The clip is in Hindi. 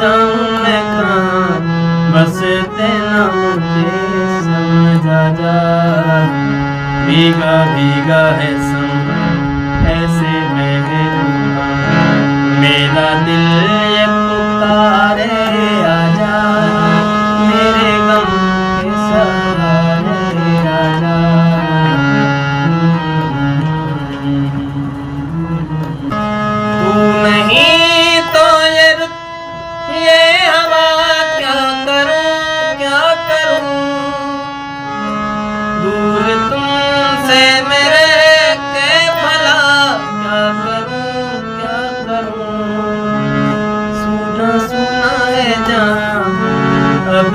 जाऊं मैं कहाँ, बस तेना मुझे समझा जा। भीगा भीगा है समा ऐसे बहे तूफान, मेरा दिल ये पुकारे आजा, मेरे गम के सहारे आजा। तू नहीं तो ये हवा क्या करूं क्या करूं, दूर तुमसे मेरे के भला क्या करूं क्या करूं। सुना सुना है जहां अब